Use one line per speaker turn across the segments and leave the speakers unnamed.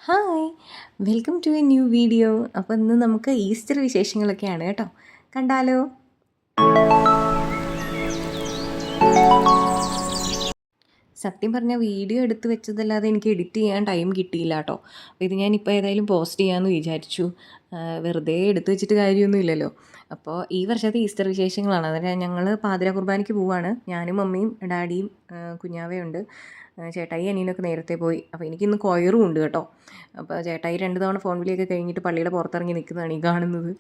Hi welcome to a new video. അപ്പോൾ ഇന്ന് നമുക്ക് ഈസ്റ്റർ വിശേഷങ്ങളൊക്കെയാണ് കേട്ടോ. കണ്ടാലോ? സത്യം പറഞ്ഞാൽ വീഡിയോ എടുത്ത് വെച്ചതല്ലാതെ എനിക്ക് എഡിറ്റ് ചെയ്യാൻ ടൈം കിട്ടിയില്ല കേട്ടോ. അപ്പോൾ ഇത് ഞാനിപ്പോൾ ഏതായാലും പോസ്റ്റ് ചെയ്യാമെന്ന് വിചാരിച്ചു. വെറുതെ എടുത്ത് വെച്ചിട്ട് കാര്യമൊന്നുമില്ലല്ലോ. അപ്പോൾ ഈ വർഷത്തെ ഈസ്റ്റർ വിശേഷങ്ങളാണ്. അതായത് ഞങ്ങൾ പാതിര കുർബാനയ്ക്ക് പോവുകയാണ്. ഞാനും മമ്മിയും ഡാഡിയും കുഞ്ഞാവയുണ്ട്. ചേട്ടായി അനിയനൊക്കെ നേരത്തെ പോയി. അപ്പോൾ എനിക്കിന്ന് കൊയറും ഉണ്ട് കേട്ടോ. അപ്പോൾ ചേട്ടായി 2 തവണ ഫോൺ വിളിയൊക്കെ കഴിഞ്ഞിട്ട് പള്ളിയുടെ പുറത്തിറങ്ങി നിൽക്കുന്നതാണ് ഈ കാണുന്നത്.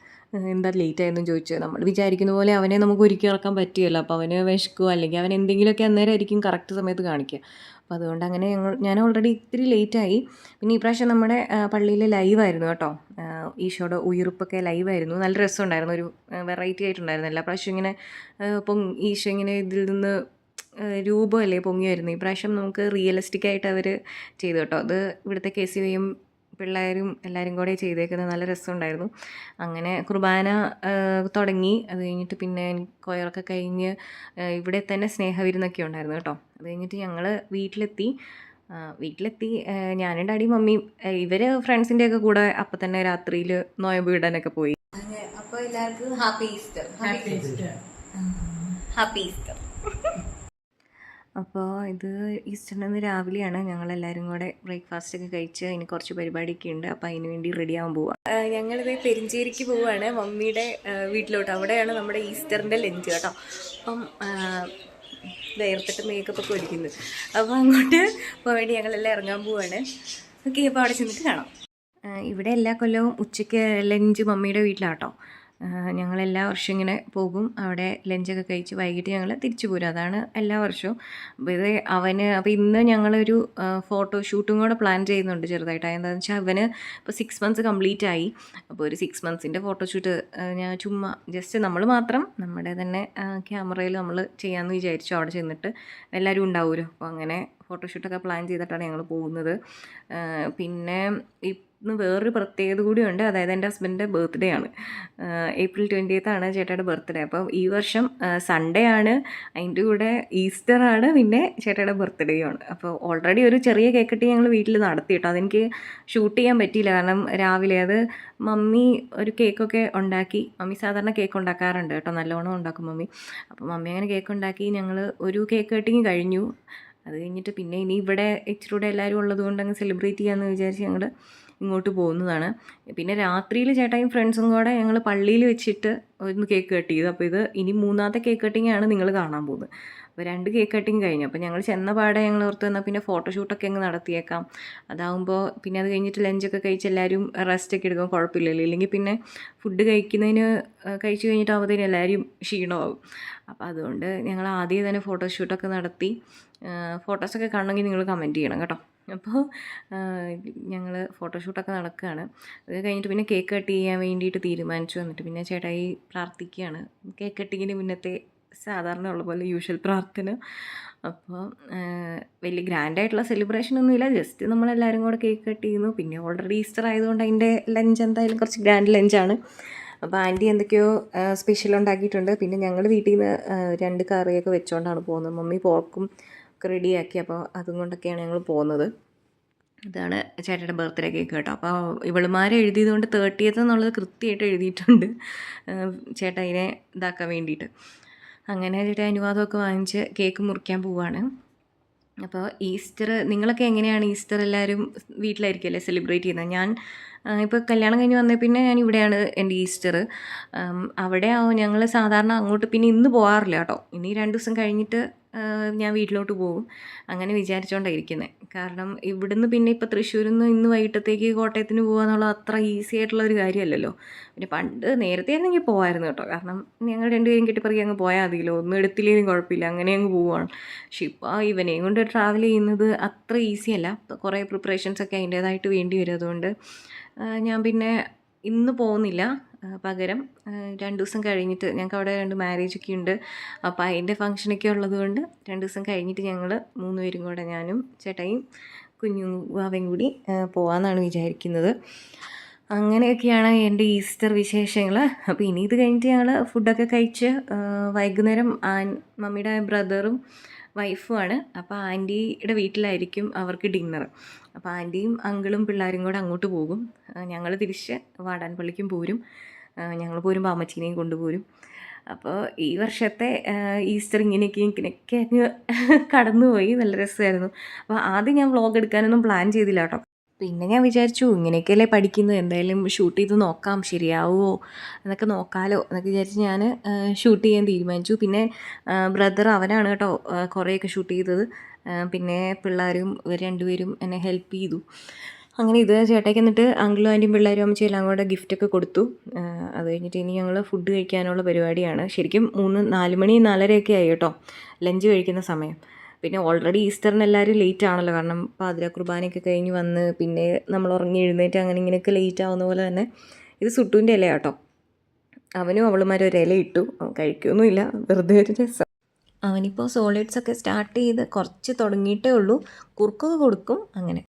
എന്താ ലേറ്റ് ആയെന്നും ചോദിച്ചു. നമ്മൾ വിചാരിക്കുന്ന പോലെ അവനെ നമുക്ക് ഒരുക്കി ഇറക്കാൻ പറ്റുകയില്ല. അപ്പോൾ അവന് വിശക്കുമോ അല്ലെങ്കിൽ അവൻ എന്തെങ്കിലുമൊക്കെ അന്നേരമായിരിക്കും കറക്റ്റ് സമയത്ത് കാണിക്കുക. അപ്പോൾ അതുകൊണ്ട് അങ്ങനെ ഞാൻ ഓൾറെഡി ഇത്തിരി ലേറ്റായി. പിന്നെ ഈ പ്രാവശ്യം നമ്മുടെ പള്ളിയിൽ ലൈവായിരുന്നു കേട്ടോ. ഈശോയുടെ ഉയിർപ്പൊക്കെ ലൈവായിരുന്നു. നല്ല രസമുണ്ടായിരുന്നു. ഒരു വെറൈറ്റി ആയിട്ടുണ്ടായിരുന്നു. എല്ലാ പ്രാവശ്യം ഇങ്ങനെ ഈശോ ഇങ്ങനെ ഇതിൽ നിന്ന് രൂപമല്ലേ പൊങ്ങി വരുന്നത്. ഈ പ്രാവശ്യം നമുക്ക് റിയലിസ്റ്റിക് ആയിട്ട് അവർ ചെയ്തു കേട്ടോ. അത് ഇവിടുത്തെ KCYM പിള്ളേരും എല്ലാവരും കൂടെ ചെയ്തേക്കുന്നത്. നല്ല രസമുണ്ടായിരുന്നു. അങ്ങനെ കുർബാന തുടങ്ങി. അത് കഴിഞ്ഞിട്ട് പിന്നെ കൊയറൊക്കെ കഴിഞ്ഞ് ഇവിടെ തന്നെ സ്നേഹവിരുന്നൊക്കെ ഉണ്ടായിരുന്നു കേട്ടോ. അത് കഴിഞ്ഞിട്ട് ഞങ്ങൾ വീട്ടിലെത്തി. ഞാനും ഡാഡിയും മമ്മിയും ഇവർ ഫ്രണ്ട്സിൻ്റെയൊക്കെ കൂടെ അപ്പം തന്നെ രാത്രിയിൽ നോയമ്പ് ഇടാനൊക്കെ പോയി. അപ്പോൾ എല്ലാവർക്കും ഹാപ്പി ഈസ്റ്റർ. Happy Easter. അപ്പോൾ ഇത് ഈസ്റ്ററിന് രാവിലെയാണ്. ഞങ്ങളെല്ലാവരും കൂടെ ബ്രേക്ക്ഫാസ്റ്റൊക്കെ കഴിച്ച് ഇനി കുറച്ച് പരിപാടിയൊക്കെ ഉണ്ട്. അപ്പോൾ അതിന് വേണ്ടി റെഡിയാവാൻ പോവാം. ഞങ്ങളിത് പെരിഞ്ചേരിക്ക് പോവുകയാണ്, മമ്മിയുടെ വീട്ടിലോട്ട്. അവിടെയാണ് നമ്മുടെ ഈസ്റ്ററിൻ്റെ ലഞ്ച് കേട്ടോ. അപ്പം വേർത്തിട്ട് മേക്കപ്പൊക്കെ ഒരുക്കുന്നത്. അപ്പോൾ അങ്ങോട്ട് പോകാൻ വേണ്ടി ഞങ്ങളെല്ലാം ഇറങ്ങാൻ പോവുകയാണ്. ഓക്കെ, അപ്പോൾ അവിടെ ചെന്നിട്ട് കാണാം. ഇവിടെ എല്ലാ കൊല്ലവും ഉച്ചയ്ക്ക് ലഞ്ച് മമ്മിയുടെ വീട്ടിലാട്ടോ. ഞങ്ങളെല്ലാ വർഷവും ഇങ്ങനെ പോകും. അവിടെ ലഞ്ചൊക്കെ കഴിച്ച് വൈകിട്ട് ഞങ്ങൾ തിരിച്ചു പോരും. അതാണ് എല്ലാ വർഷവും. അപ്പോൾ ഇന്ന് ഞങ്ങളൊരു ഫോട്ടോഷൂട്ടും കൂടെ പ്ലാൻ ചെയ്യുന്നുണ്ട് ചെറുതായിട്ട്. എന്താണെന്ന് വെച്ചാൽ അവന് ഇപ്പോൾ 6 മന്ത്സ് കംപ്ലീറ്റ് ആയി. അപ്പോൾ ഒരു 6 മന്ത്സിൻ്റെ ഫോട്ടോഷൂട്ട് ഞാൻ ചുമ്മാ ജസ്റ്റ് നമ്മൾ മാത്രം നമ്മുടെ തന്നെ ക്യാമറയിൽ നമ്മൾ ചെയ്യാമെന്ന് വിചാരിച്ചു. അവിടെ ചെന്നിട്ട് എല്ലാവരും ഉണ്ടാവുമല്ലോ. അപ്പോൾ അങ്ങനെ ഫോട്ടോഷൂട്ടൊക്കെ പ്ലാൻ ചെയ്തിട്ടാണ് ഞങ്ങൾ പോകുന്നത്. പിന്നെ ഇന്ന് വേറൊരു പ്രത്യേകത കൂടിയുണ്ട്. അതായത് എൻ്റെ ഹസ്ബൻഡിൻ്റെ ബർത്ത്ഡേ ആണ്. April 20th ആണ് ചേട്ടായുടെ ബർത്ത്ഡേ. അപ്പം ഈ വർഷം സൺഡേ ആണ്, അതിൻ്റെ കൂടെ ഈസ്റ്റർ ആണ്, പിന്നെ ചേട്ടായുടെ ബർത്ത്ഡേയും ആണ്. അപ്പോൾ ഓൾറെഡി ഒരു ചെറിയ കേക്ക് കട്ടി ഞങ്ങൾ വീട്ടിൽ നടത്തി കേട്ടോ. അതെനിക്ക് ഷൂട്ട് ചെയ്യാൻ പറ്റിയില്ല. കാരണം രാവിലെ അത് മമ്മി ഒരു കേക്കൊക്കെ ഉണ്ടാക്കി. മമ്മി സാധാരണ കേക്ക് ഉണ്ടാക്കാറുണ്ട് കേട്ടോ, നല്ലോണം ഉണ്ടാക്കും മമ്മി. അപ്പോൾ മമ്മി അങ്ങനെ കേക്ക് ഉണ്ടാക്കി. ഞങ്ങൾ ഒരു കേക്ക് കട്ടിങ് കഴിഞ്ഞു. അത് കഴിഞ്ഞിട്ട് പിന്നെ ഇനി ഇവിടെ ഇച്ചിരി കൂടെ എല്ലാവരും ഉള്ളത് കൊണ്ട് അങ്ങ് സെലിബ്രേറ്റ് ചെയ്യാമെന്ന് വിചാരിച്ച് ഞങ്ങൾ ഇങ്ങോട്ട് പോകുന്നതാണ്. പിന്നെ രാത്രിയിൽ ചേട്ടായും ഫ്രണ്ട്സും കൂടെ ഞങ്ങൾ പള്ളിയിൽ വെച്ചിട്ട് ഒന്ന് കേക്ക് കട്ട് ചെയ്തു. അപ്പോൾ ഇത് ഇനി 3ാമത്തെ കേക്ക് കട്ടിങ്ങാണ് നിങ്ങൾ കാണാൻ പോകുന്നത്. അപ്പോൾ 2 കേക്ക് കട്ടിങ് കഴിഞ്ഞു. അപ്പോൾ ഞങ്ങൾ ചെന്ന പാടെ ഞങ്ങൾ ഓർത്ത് തന്നാൽ പിന്നെ ഫോട്ടോഷൂട്ടൊക്കെ അങ്ങ് നടത്തിയേക്കാം. അതാകുമ്പോൾ പിന്നെ അത് കഴിഞ്ഞിട്ട് ലഞ്ചൊക്കെ കഴിച്ച് എല്ലാവരും റെസ്റ്റൊക്കെ എടുക്കും, കുഴപ്പമില്ലല്ലോ. ഇല്ലെങ്കിൽ പിന്നെ ഫുഡ് കഴിച്ച് കഴിഞ്ഞിട്ടാകുമ്പോഴത്തേനും എല്ലാവരും ക്ഷീണമാകും. അപ്പോൾ അതുകൊണ്ട് ഞങ്ങൾ ആദ്യം തന്നെ ഫോട്ടോഷൂട്ടൊക്കെ നടത്തി. ഫോട്ടോസൊക്കെ കാണണമെങ്കിൽ നിങ്ങൾ കമൻറ്റ് ചെയ്യണം കേട്ടോ. അപ്പോൾ ഞങ്ങൾ ഫോട്ടോഷൂട്ടൊക്കെ നടക്കുകയാണ്. അത് കഴിഞ്ഞിട്ട് പിന്നെ കേക്ക് കട്ട് ചെയ്യാൻ വേണ്ടിയിട്ട് തീരുമാനിച്ചു. എന്നിട്ട് പിന്നെ ചേട്ടായി പ്രാർത്ഥിക്കുകയാണ്. കേക്ക് കട്ടിങ്ങിന് മുന്നത്തെ സാധാരണ ഉള്ള പോലെ യൂഷ്വൽ പ്രാർത്ഥന. അപ്പോൾ വലിയ ഗ്രാൻഡായിട്ടുള്ള സെലിബ്രേഷനൊന്നുമില്ല. ജസ്റ്റ് നമ്മളെല്ലാവരും കൂടെ കേക്ക് കട്ട് ചെയ്യുന്നു. പിന്നെ ഓൾറെഡി ഈസ്റ്റർ ആയതുകൊണ്ട് അതിൻ്റെ ലഞ്ച് എന്തായാലും കുറച്ച് ഗ്രാൻഡ് ലഞ്ചാണ്. അപ്പോൾ ആൻറ്റി എന്തൊക്കെയോ സ്പെഷ്യൽ ഉണ്ടാക്കിയിട്ടുണ്ട്. പിന്നെ ഞങ്ങൾ വീട്ടിൽ നിന്ന് 2 കറിയൊക്കെ വെച്ചുകൊണ്ടാണ് പോകുന്നത്. മമ്മി പോർക്കും ഒക്കെ റെഡിയാക്കി. അപ്പോൾ അതും കൊണ്ടൊക്കെയാണ് ഞങ്ങൾ പോകുന്നത്. ഇതാണ് ചേട്ടയുടെ ബർത്ത്ഡേ കേക്ക് കേട്ടോ. അപ്പോൾ ഇവളുമാരെ എഴുതിയതുകൊണ്ട് 30th എന്നുള്ളത് കൃത്യമായിട്ട് എഴുതിയിട്ടുണ്ട്, ചേട്ടാ ഇതിനെ ഇതാക്കാൻ വേണ്ടിയിട്ട്. അങ്ങനെ ചേട്ടാ അനുവാദമൊക്കെ വാങ്ങിച്ച് കേക്ക് മുറിക്കാൻ പോവുകയാണ്. അപ്പോൾ ഈസ്റ്റർ നിങ്ങളൊക്കെ എങ്ങനെയാണ് ഈസ്റ്റർ എല്ലാവരും വീട്ടിലായിരിക്കുമല്ലേ സെലിബ്രേറ്റ് ചെയ്യുന്നത്? ഞാൻ ഇപ്പോൾ കല്യാണം കഴിഞ്ഞ് വന്നേ പിന്നെ ഞാൻ ഇവിടെയാണ് എൻ്റെ ഈസ്റ്റർ. അവിടെ ഞങ്ങൾ സാധാരണ അങ്ങോട്ട് പിന്നെ ഇന്ന് പോകാറില്ല കേട്ടോ. ഇനി 2 ദിവസം കഴിഞ്ഞിട്ട് ഞാൻ വീട്ടിലോട്ട് പോകും. അങ്ങനെ വിചാരിച്ചുകൊണ്ടാണ് ഇരിക്കുന്നത്. കാരണം ഇവിടുന്ന് പിന്നെ ഇപ്പോൾ തൃശ്ശൂരിൽ നിന്ന് ഇന്ന് വൈകിട്ടത്തേക്ക് കോട്ടയത്തിന് പോകുക എന്നുള്ളത് അത്ര ഈസി ആയിട്ടുള്ളൊരു കാര്യമല്ലല്ലോ. പിന്നെ നേരത്തെ ആയിരുന്നെങ്കിൽ പോകാമായിരുന്നു കേട്ടോ. കാരണം ഞങ്ങൾ 2 പേരും കെട്ടിപ്പറക്കി അങ്ങ് പോയാൽ മതിയല്ലോ, ഒന്നും എടുത്തില്ലെങ്കിലും കുഴപ്പമില്ല, അങ്ങനെ അങ്ങ് പോവുകയാണ്. പക്ഷെ ഇപ്പോൾ ഇവനെയും കൊണ്ട് ട്രാവൽ ചെയ്യുന്നത് അത്ര ഈസി അല്ല. കുറേ പ്രിപ്പറേഷൻസൊക്കെ അതിൻ്റേതായിട്ട് വേണ്ടി വരും. അതുകൊണ്ട് ഞാൻ പിന്നെ ഇന്ന് പോകുന്നില്ല. പകരം 2 ദിവസം കഴിഞ്ഞിട്ട് ഞങ്ങൾക്ക് അവിടെ 2 മാരേജൊക്കെ ഉണ്ട്. അപ്പോൾ അതിൻ്റെ ഫംഗ്ഷനൊക്കെ ഉള്ളതുകൊണ്ട് 2 ദിവസം കഴിഞ്ഞിട്ട് ഞങ്ങൾ 3 പേരും കൂടെ, ഞാനും ചേട്ടായും കുഞ്ഞുവാവയും കൂടി പോകാമെന്നാണ് വിചാരിക്കുന്നത്. അങ്ങനെയൊക്കെയാണ് എൻ്റെ ഈസ്റ്റർ വിശേഷങ്ങൾ. അപ്പോൾ ഇനി ഇത് കഴിഞ്ഞിട്ട് ഞങ്ങൾ ഫുഡൊക്കെ കഴിച്ച് വൈകുന്നേരം മമ്മിയുടെ ബ്രദറും വൈഫുമാണ്. അപ്പോൾ ആൻറ്റിയുടെ വീട്ടിലായിരിക്കും അവർക്ക് ഡിന്നർ. അപ്പോൾ ആൻറ്റിയും അങ്കിളും പിള്ളേരും കൂടെ അങ്ങോട്ട് പോകും. ഞങ്ങൾ തിരിച്ച് വാടാൻപള്ളിക്കും പോരും. ഞങ്ങൾ പോരുമ്പോൾ അമ്മച്ചീനെയും കൊണ്ടുപോരും. അപ്പോൾ ഈ വർഷത്തെ ഈസ്റ്റർ ഇങ്ങനെയൊക്കെ അങ്ങ് കടന്നുപോയി. നല്ല രസമായിരുന്നു. അപ്പോൾ ആദ്യം ഞാൻ വ്ളോഗ് എടുക്കാനൊന്നും പ്ലാൻ ചെയ്തില്ല കേട്ടോ. പിന്നെ ഞാൻ വിചാരിച്ചു ഇങ്ങനെയൊക്കെയല്ലേ പഠിക്കുന്നത്, എന്തായാലും ഷൂട്ട് ചെയ്ത് നോക്കാം ശരിയാവുമോ എന്നൊക്കെ നോക്കാമല്ലോ എന്നൊക്കെ വിചാരിച്ച് ഞാൻ ഷൂട്ട് ചെയ്യാൻ തീരുമാനിച്ചു. പിന്നെ ബ്രദർ അവനാണ് കേട്ടോ കുറേയൊക്കെ ഷൂട്ട് ചെയ്തത്. പിന്നെ പിള്ളേരും ഇവർ രണ്ടുപേരും എന്നെ ഹെൽപ്പ് ചെയ്തു. അങ്ങനെ ഇത് ചേട്ടയ്ക്ക് എന്നിട്ട് അങ്കിളും ആൻറ്റിയും പിള്ളേരും അമ്മച്ചും എല്ലാം കൂടെ ഗിഫ്റ്റൊക്കെ കൊടുത്തു. അത് കഴിഞ്ഞിട്ട് ഇനി ഞങ്ങൾ ഫുഡ് കഴിക്കാനുള്ള പരിപാടിയാണ്. ശരിക്കും 4 മണി 4:30 ആയി കേട്ടോ ലഞ്ച് കഴിക്കുന്ന സമയം. പിന്നെ ഓൾറെഡി ഈസ്റ്ററിന് എല്ലാവരും ലേറ്റ് ആണല്ലോ, കാരണം പാതിര കുർബാനയൊക്കെ കഴിഞ്ഞ് വന്ന് പിന്നെ നമ്മൾ ഉറങ്ങി എഴുന്നേറ്റ് അങ്ങനെ ഇങ്ങനെയൊക്കെ ലേറ്റ് ആവുന്ന പോലെ തന്നെ ഇത് സുട്ടുവിൻ്റെ ഇല കേട്ടോ. അവനും അവളുമാരും ഒരു ഇല ഇട്ടു. അവൻ കഴിക്കുകയൊന്നുമില്ല, വെറുതെ ഒരു രസം. അവനിപ്പോൾ സോളിഡ്സൊക്കെ സ്റ്റാർട്ട് ചെയ്ത് കുറച്ച് തുടങ്ങിയിട്ടേ ഉള്ളൂ. കുറുക്കൊക്കെ കൊടുക്കും അങ്ങനെ.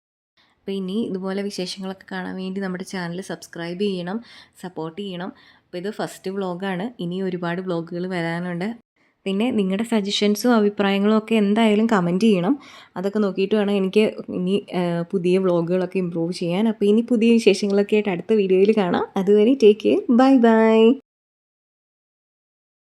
അപ്പോൾ ഇനി ഇതുപോലെ വിശേഷങ്ങളൊക്കെ കാണാൻ വേണ്ടി നമ്മുടെ ചാനൽ സബ്സ്ക്രൈബ് ചെയ്യണം, സപ്പോർട്ട് ചെയ്യണം. അപ്പോൾ ഇത് ഫസ്റ്റ് വ്ളോഗാണ്, ഇനി ഒരുപാട് വ്ളോഗുകൾ വരാനുണ്ട്. പിന്നെ നിങ്ങളുടെ സജഷൻസും അഭിപ്രായങ്ങളും ഒക്കെ എന്തായാലും കമൻറ്റ് ചെയ്യണം. അതൊക്കെ നോക്കിയിട്ട് വേണം എനിക്ക് ഇനി പുതിയ വ്ളോഗുകളൊക്കെ ഇമ്പ്രൂവ് ചെയ്യാൻ. അപ്പോൾ ഇനി പുതിയ വിശേഷങ്ങളൊക്കെ ആയിട്ട് അടുത്ത വീഡിയോയിൽ കാണാം. അതുവരെ ടേക്ക് കെയർ, ബൈ ബൈ.